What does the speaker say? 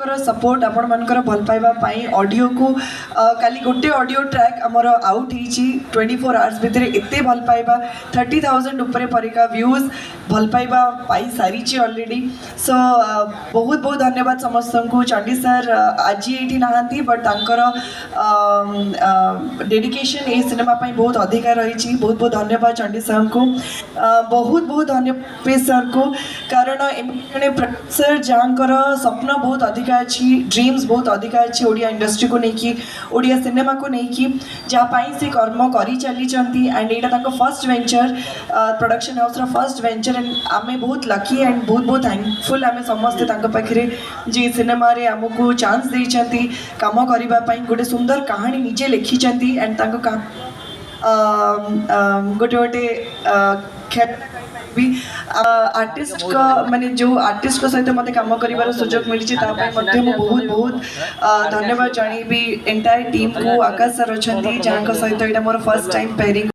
support आपण मनकर भल पाइबा पाई ऑडियो को काली गोटे ऑडियो ट्रैक आमर आउट होईची 24 आवर्स भितर एते भल पाइबा 30,000 ऊपर परिका व्यूज भल पाइबा पाई सारी ऑलरेडी सो बहुत बहुत धन्यवाद समस्त को चंडी सर आज ये नहांती बट तांकर डेडिकेशन ए सिनेमा पाई बहुत अधिकार रही बहुत बहुत धन्यवाद चंडी सर को बहुत बहुत धन्यवाद सर को कारण सर जहाँकर स्वप्न बहुत अधिका अच्छी ड्रीम्स बहुत अधिका अच्छी ओडिया इंडस्ट्री को लेकिन ओडिया सिनेमा को लेकिन जहाँ से कर्म करी चली एंड यहाँ first venture production house first venture and आमे बहुत लकी एंड बहुत बहुत थैंकफुल आमे समस्ते पाखे जे सिनेमा रे आमको चांस देइछंती काम करने गोटे सुंदर कहानी निजे लिखी एंड गोटे गोटे भी आर्टिस्ट का माने जो आर्टिस्ट सहित मत काम कर सुजोग मिली बहुत बहुत धन्यवाद जन भी एंटायर टीम को आकाश सर अच्छा जहाँ सहित यहाँ मोर फर्स्ट टाइम पेयरिंग